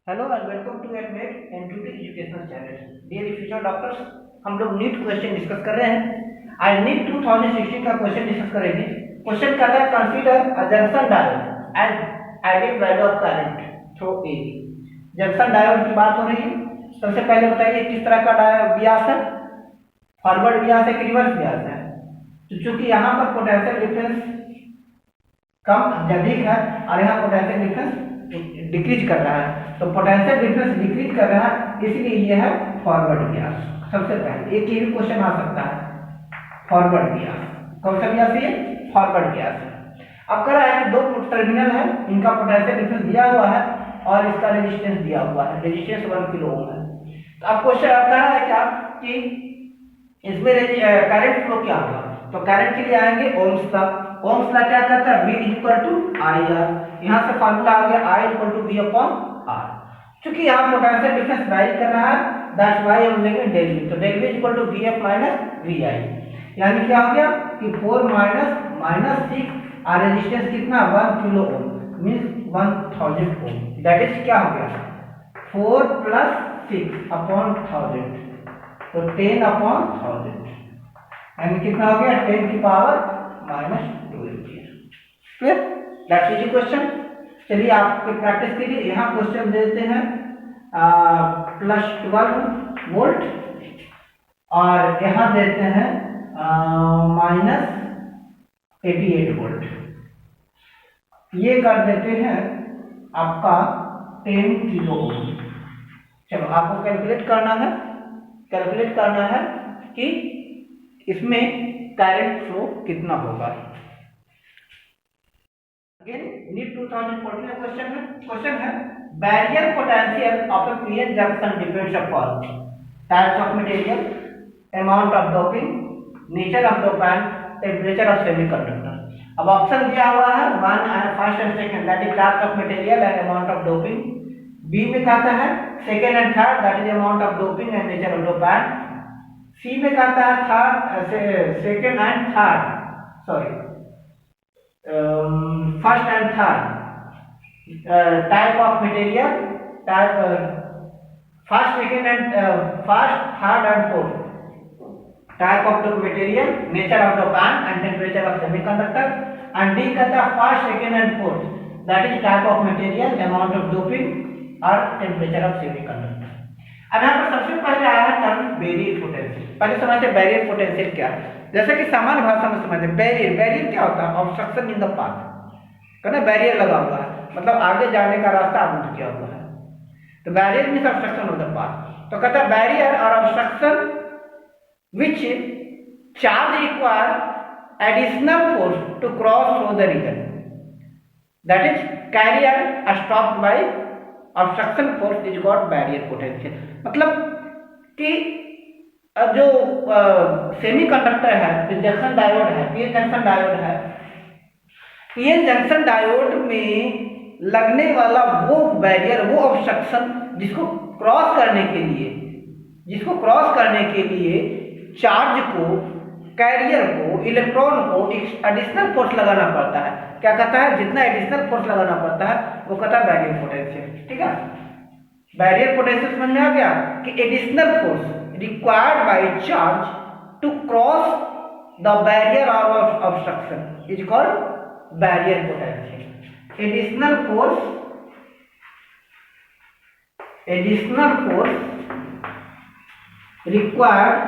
Hello and welcome to एडमेट एनट्यूटी educational channel. Dear future doctors, हम लोग नीट क्वेश्चन डिस्कस कर रहे हैं। आज नीट 2016 का क्वेश्चन डिस्कस करेंगे। क्वेश्चन कहता है consider a junction diode as ideal value of current through a. Junction diode की बात हो रही है। सबसे पहले बताइए किस तरह का व्यास है, फॉरवर्ड व्यास है कि रिवर्स व्यास है। तो चूंकि यहाँ पर पोटेंशियल डिफरेंस कम अधिक है और यहाँ पोटेंशियल डिफरेंस डिक्रीज कर रहा है, तो पोटेंशियल डिफरेंस डिक्रीज कर रहा है, इसलिए ये है फॉरवर्ड व्यास। सबसे पहले एक ये भी क्वेश्चन आ सकता है, फॉरवर्ड व्यास। कौन सा व्यास है? फॉरवर्ड व्यास है। अब कह रहा है कि दो टर्मिनल है, इनका पोटेंशियल डिफरेंस दिया हुआ है और इसका रेजिस्टेंस दिया हुआ है, रेजिस्टेंस 1 किलो ओम है। तो अब क्वेश्चन कह रहा है क्या कि इसमें करंट फ्लो क्या होगा, तो करंट के लिए आएंगे ओम्स लॉ। ओम्स लॉ क्या कहता है? V equal to I R. यहाँ से फार्मूला आ गया I equal to V upon R. चूंकि यहाँ पोटेंशियल डिफरेंस वेरी कर रहा है, दैट्स व्हाई हम लेंगे डेल V। तो del V equal to VF minus VI, यानी क्या हो गया कि 4 माइनस 6 और रेजिस्टेंस कितना 1 kilo ohm means 1000 ohm. That is क्या हो गया 4 प्लस 6 अपॉन 1000, तो 10 अपॉन 1000, यानी कितना हो गया 10 की पावर माइनस 2 एम्पियर। फिर दैट्स इजी क्वेश्चन। चलिए आपके प्रैक्टिस के लिए यहाँ क्वेश्चन देते हैं प्लस 12 वोल्ट और यहाँ देते हैं माइनस 88 वोल्ट। ये कर देते हैं आपका 10 किलो ओम। चलो आपको कैलकुलेट करना है कि इसमें करंट फ्लो कितना होगा। अगेन नीट 2014 का क्वेश्चन है barrier potential of a PN junction depends upon types of material, amount of doping, nature of dopant, temperature of semiconductor. अब ऑप्शन दिया हुआ है 1 and first and second, that is types of material and amount of doping. B में कहता है second and third, that is amount of doping and nature of dopant. C में कहता है second and third, sorry first and third type of material, type first second and first third and fourth type of material, nature of dopant and temperature of semiconductor. And D कहता है first second and fourth, that is type of material, amount of doping और temperature of semiconductor. अब यहाँ पर सबसे पहले आया है टर्म बैरियर पोटेंशियल। पहले समझते हैं बैरियर पोटेंशियल क्या है। जैसे कि सामान्य भाषा में समझते हैं बैरियर क्या होता है? ऑब्स्ट्रक्शन इन द पाथ, कहना बैरियर लगा हुआ है, मतलब आगे जाने का रास्ता अवरुद्ध किया हुआ है, तो barrier means obstruction of the path. तो कहता है बैरियर और obstruction which charge require additional force to cross through the region, that is carrier stopped by obstruction force is called barrier potential। मतलब कि जो सेमीकंडक्टर है, जंक्शन डायोड है, PN junction diode है, पीएन जंक्शन डायोड में लगने वाला वो बैरियर, वो ऑब्स्ट्रक्शन जिसको क्रॉस करने के लिए चार्ज को, कैरियर को, इलेक्ट्रॉन को एडिशनल फोर्स लगाना पड़ता है। क्या कहता है? जितना एडिशनल फोर्स लगाना पड़ता है वो कहता है बैरियर पोटेंशियल। ठीक है, बैरियर पोटेंशियल समझ में आ गया कि additional force required by charge to cross the barrier of obstruction is called barrier potential. Additional force required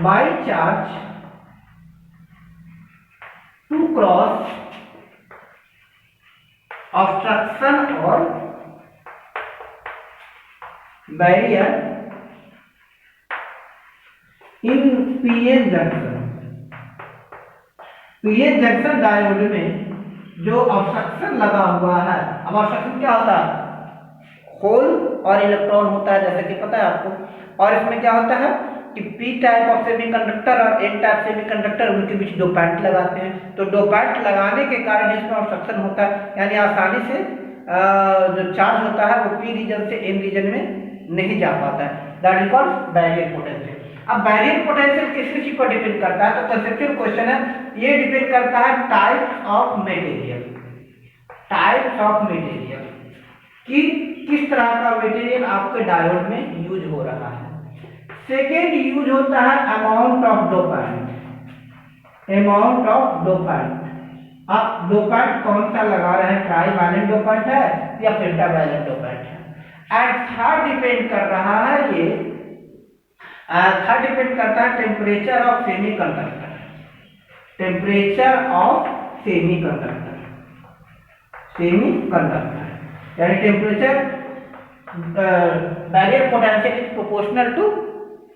by charge to cross obstruction or barrier in PN junction diode में जो obstruction लगा हुआ है। अब ऑब्स्ट्रक्शन क्या होता है? Whole और इलेक्ट्रॉन होता है, जैसे कि पता है आपको। और इसमें क्या होता है कि पी टाइप ऑफ सेमीकंडक्टर और एन टाइप सेमीकंडक्टर, उनके बीच डोपेंट लगाते हैं। तो डोपेंट लगाने के कारण इसमें ऑब्स्ट्रक्शन होता है, यानी आसानी से जो चार्ज होता है वो पी रीजन से एन रीजन में नहीं जा पाता है। That is called barrier potential. अब बैरियर पोटेंशियल किस चीज पर डिपेंड करता है? तो कंसेप्चुअल क्वेश्चन है, ये डिपेंड करता है type of material. Types of material, कि किस तरह का मटेरियल आपके डायोड में यूज हो रहा है। सेकेंड यूज होता है अमाउंट ऑफ डोपांट, अमाउंट ऑफ डोपांट। आप डोपांट कौन सा लगा रहे हैं, ट्राई वैलेंट डोपांट है या पेंटावैलेंट डोपांट है। एंड थर्ड डिपेंड कर रहा है ये, थर्ड डिपेंड करता है temperature of semiconductor, temperature of semiconductor, semiconductor यानी temperature barrier potential is proportional to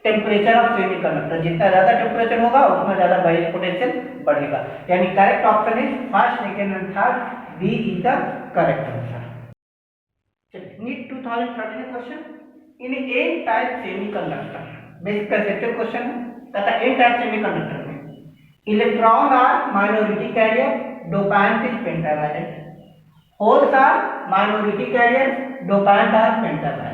temperature of semiconductor. जितना ज्यादा टेम्परेचर होगा उतना ज्यादा बैरियर पोटेंशियल बढ़ेगा। यानी correct option is first, second and third, B is the correct answer. NEET 2013 question, in N type semiconductor, basic conceptual question है तथा N type semiconductor में electron are minority carrier, dopant is pentavalent, holes are minority carrier, dopant are pentavalent,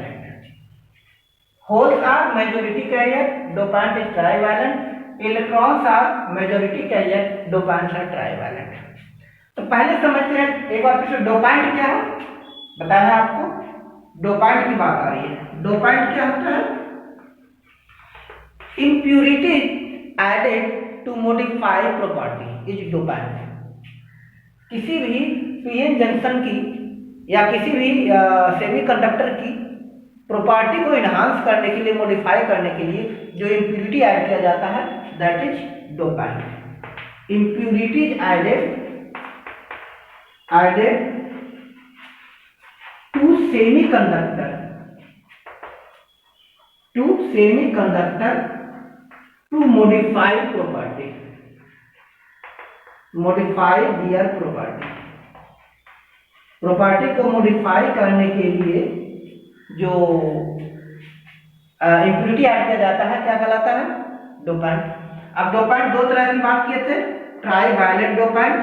holes are majority carrier, dopant is trivalent, electrons are majority carrier, dopant are trivalent. तो पहले समझते हैं एक बार फिर से dopant क्या है, बताया है आपको। डोपेंट की बात आ रही है। डोपेंट क्या होता है, impurity added to modify property is dopant. किसी भी पीएन जंक्शन की या किसी भी सेमीकंडक्टर की प्रॉपर्टी को इनहांस करने के लिए, मॉडिफाई करने के लिए जो इम्प्यूरिटी ऐड किया जाता है that is dopant. Impurities added to semiconductor to modify property, modify their property को मॉडिफाई करने के लिए जो इम्प्यूरिटी ऐड किया जाता है क्या कहलाता है, डोपेंट। अब डोपेंट दो तरह की बात किए थे, trivalent dopant,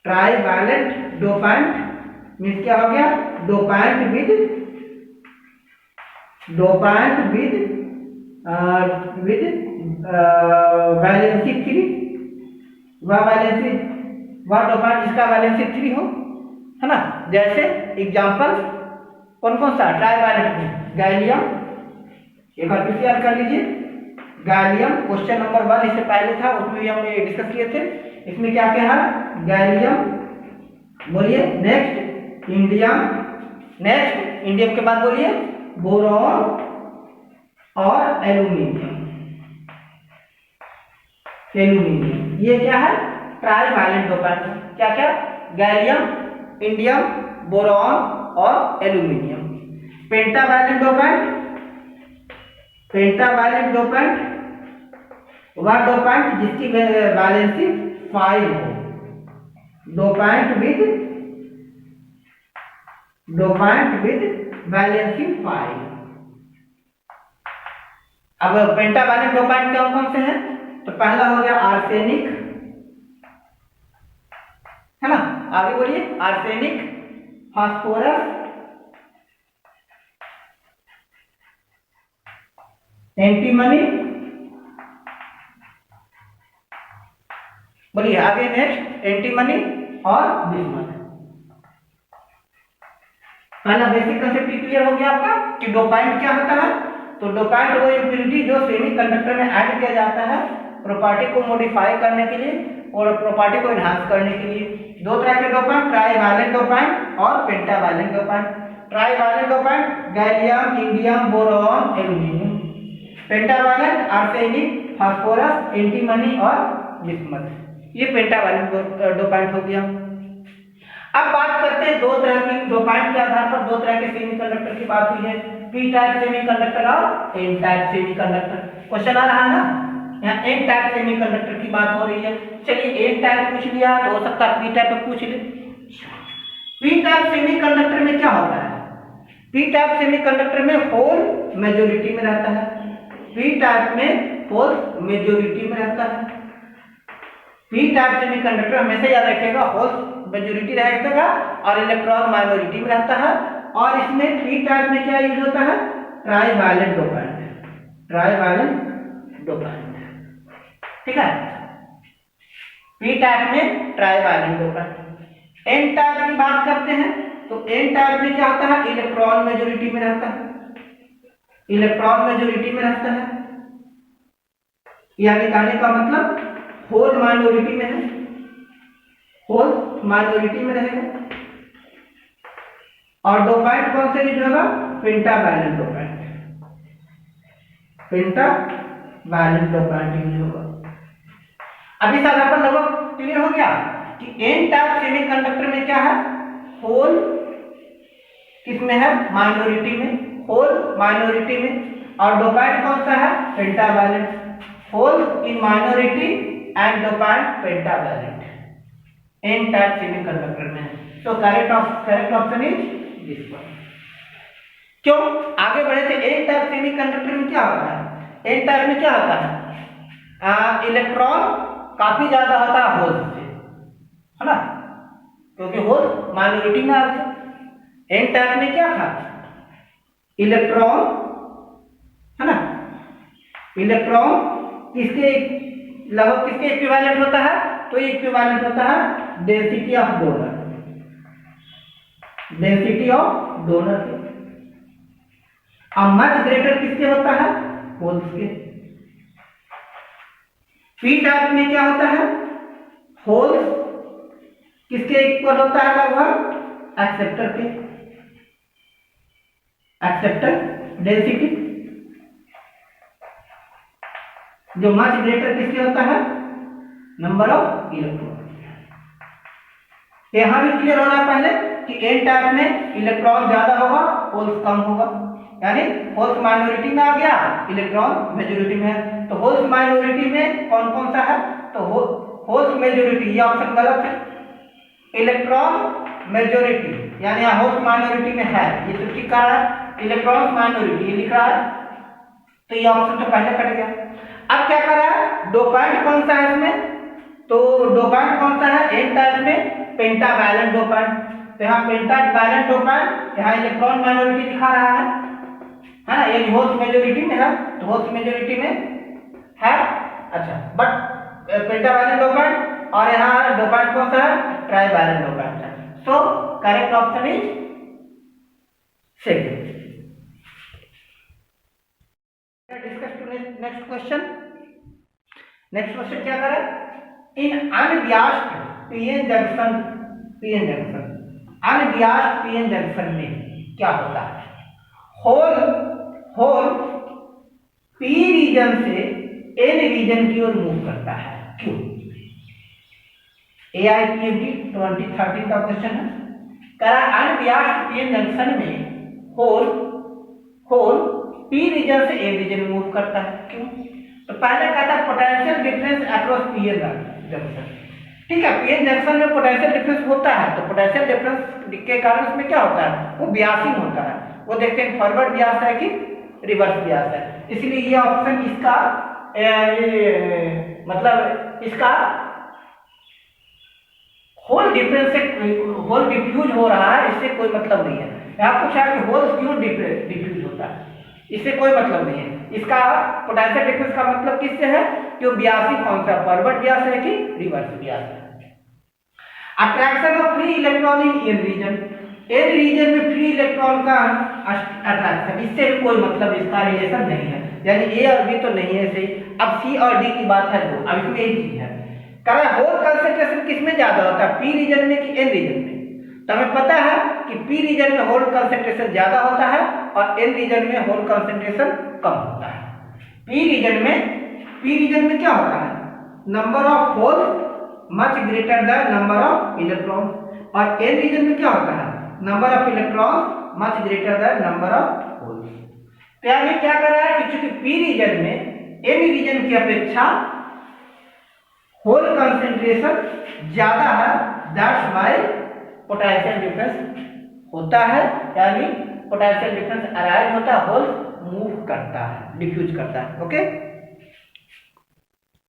trivalent dopant means क्या हो गया, डोपेंट विद वैलेंसी 3, वह वैलेंसी वह डोपेंट जिसका वैलेंसी 3 हो, है ना। जैसे एग्जांपल कौन कौन सा, ट्राइवैलेंट में गैलियम, एक बार फिर याद कर लीजिए, गैलियम क्वेश्चन नंबर 1 इससे पहले था, उसमें भी हमने डिस्कस किए थे। इसमें क्या क्या है, गैलियम, बोलिए नेक्स्ट इंडियम, नेक्स्ट इंडियम के बाद बोलिए बोरॉन और एल्यूमिनियम, एल्यूमिनियम। ये क्या है, ट्राइवैलेंट डोपेंट। क्या क्या, गैलियम, इंडियम, बोरॉन और aluminium. Pentavalent dopant, pentavalent dopant वह डोपेंट जिसकी वैलेंसी 5 हो, डोपेंट विद वैलेंसी 5। अब पेंटावैलेंट डोपेंट कौन कौन से हैं, तो पहला हो गया आर्सेनिक, है ना, आगे बोलिए, आर्सेनिक, फास्फोरस, एंटीमनी, बोलिए आगे नेक्स्ट एंटीमनी और बिस्मथ। पहला बेसिक कंसेप्ट क्लियर हो गया आपका कि डोपेंट क्या होता है। तो डोपेंट वो इम्प्यूरिटी जो सेमीकंडक्टर में ऐड किया जाता है प्रॉपर्टी को मॉडिफाई करने के लिए और प्रॉपर्टी को एनहांस करने के लिए। दो तरह के डोपेंट, ट्राइवैलेंट डोपेंट और pentavalent dopant. Trivalent dopant gallium, indium, boron, aluminium. Pentavalent arsenic, phosphorus, antimony और बिस्मथ। ये पेंटावैलेंट डोपेंट हो गया। अब बात करते हैं दो तरह की डोपेंट के आधार पर दो तरह के सेमीकंडक्टर की बात हुई है, पी टाइप सेमीकंडक्टर और एन टाइप सेमीकंडक्टर। क्वेश्चन आ रहा है ना, यहाँ एन टाइप सेमीकंडक्टर की बात हो रही है। चलिए एन टाइप पूछ लिया तो हो सकता है पी टाइप पूछ ले। पी टाइप सेमीकंडक्टर में क्या होता है, पी टाइप सेमीकंडक्टर में होल मेजॉरिटी में रहता है, पी टाइप में होल मेजॉरिटी में रहता है। पी टाइप सेमीकंडक्टर हमेशा याद रखिएगा होल मेजॉरिटी रहेगा और इलेक्ट्रॉन माइनॉरिटी में रहता है। और इसमें पी टाइप में क्या यूज होता है, ट्राइवैलेंट डोपेंट, ट्राइवैलेंट डोपेंट, ठीक है। पी टाइप में ट्राइवैलेंट डोपेंट। एन टाइप की बात करते हैं तो एन टाइप में क्या होता है, इलेक्ट्रॉन मेजोरिटी में रहता है, इलेक्ट्रॉन मेजोरिटी में रहता है, यानी कहने का मतलब होल माइनॉरिटी में है, होल माइनॉरिटी में रहेगा। और डोपाइंट कौन से यूज होगा, पेंटावैलेंट डोपाइंट, पेंटावैलेंट डोपाइंट यूज होगा। अभी सारा पर लगभग क्लियर हो गया कि एन टाइप सेमीकंडक्टर में क्या है, होल किसमें है, माइनॉरिटी में, होल माइनॉरिटी में। और डोपाइंट कौन सा है, pentavalent, hole in minority and dopant pentavalent, N type semiconductor में है। So correct option is this one. क्यों आगे बढ़े थे, एन टाइप सेमीकंडक्टर में क्या होता है, एन टाइप में क्या होता है, इलेक्ट्रॉन काफी ज्यादा होता है होल से, है ना, क्योंकि होल माइनॉरिटी में आते हैं। एन टाइप में क्या था, इलेक्ट्रॉन, है ना, इलेक्ट्रॉन किसके लगभग किसके इक्विवेलेंट होता है, तो ये इक्विवेलेंट होता है density of donor, density of donor के। अब मच ग्रेटर किसके होता है, होल्स के। पी टाइप में क्या होता है, होल्स किसके इक्वल होता है, लगभग एक्सेप्टर के, एक्सेप्टर डेंसिटी। जो मच ग्रेटर किसके होता है, नंबर ऑफ इलेक्ट्रॉन। यहां भी क्लियर होना पहले कि एन टाइप में इलेक्ट्रॉन ज्यादा होगा, होल्स कम होगा, यानी होल्स माइनॉरिटी में आ गया, इलेक्ट्रॉन मेजॉरिटी में है। तो होल्स माइनॉरिटी में कौन कौन सा है, तो होल्स मेजॉरिटी, ये ऑप्शन गलत है, इलेक्ट्रॉन मेजॉरिटी यानी होल्स माइनॉरिटी में है, ये तो ठीक कह रहा है, इलेक्ट्रॉन माइनॉरिटी ये लिख रहा है, तो ये ऑप्शन तो पहले कट गया। अब क्या कर रहा है, डोपाइंट कौन सा है इसमें, तो डोपाइंट कौन सा है, एन टाइप में पेंटावैलेंट डोपाइंट। तो यहाँ पेंटावैलेंट डोपाइंट, यहाँ इलेक्ट्रॉन माइनॉरिटी दिखा रहा है ना, ये होल्स मेजॉरिटी में है, तो होल्स मेजॉरिटी में है, अच्छा, बट पेंटावैलेंट डोपाइंट, और यहाँ डोपाइंट कौन सा है, ट्राइवैलेंट डोपाइंट है। So correct option is second. Discuss to next question. Next question क्या करें, in unbiased PN junction, PN junction, unbiased PN junction में क्या होता है, होल पी रीजन से एन रीजन की ओर मूव करता है, क्यों। AIPMD 2013 का क्वेश्चन है, करा अनबियास्ड पीएन जंक्शन में होल पी रीजन से ए रीजन मूव करता है, क्यों। तो पहले कहता है potential difference across PN junction, ठीक है, पीएन जंक्शन में पोटेंशियल डिफरेंस होता है, तो पोटेंशियल डिफरेंस के कारण उसमें क्या होता है, वो बियासिंग होता है, वो देखते हैं फॉरवर्ड बियास है कि रिवर्स बियास है, इसलिए ये ऑप्शन इसका मतलब इसका होल डिफरेंस से होल डिफ्यूज हो रहा है, इससे कोई मतलब नहीं है। यहाँ पूछा कि होल क्यों डिफ्यूज होता है, इससे कोई मतलब नहीं है, इसका पोटेंशियल डिफरेंस का मतलब किससे है कि वो बियासी कौन सा, फॉरवर्ड बियास है कि रिवर्स बियास है। Attraction of free electron in N region, N region में फ्री इलेक्ट्रॉन का अट्रैक्शन, इससे भी कोई मतलब इसका रिलेशन नहीं है, यानी ए और बी तो नहीं है सही। अब सी और डी की बात है, तो अब इसमें एक चीज है, कह रहा है होल कंसंट्रेशन किसमें ज्यादा होता है, पी रीजन में कि एन रीजन में। तो हमें पता है कि पी रीजन में होल कंसंट्रेशन ज्यादा होता है और एन रीजन में होल कंसंट्रेशन कम होता है। पी रीजन में क्या होता है, number of hole much greater than number of electron, और एन रीजन में क्या होता है, number of electron much greater than number of holes. तो यानी क्या कर रहा है कि चूंकि पी रीजन में एन रीजन की अपेक्षा होल कंसंट्रेशन ज्यादा है, दैट्स व्हाई पोटेंशियल डिफरेंस होता है, यानी पोटेंशियल डिफरेंस अराइज होता है, होल मूव करता है, डिफ्यूज करता है। ओके।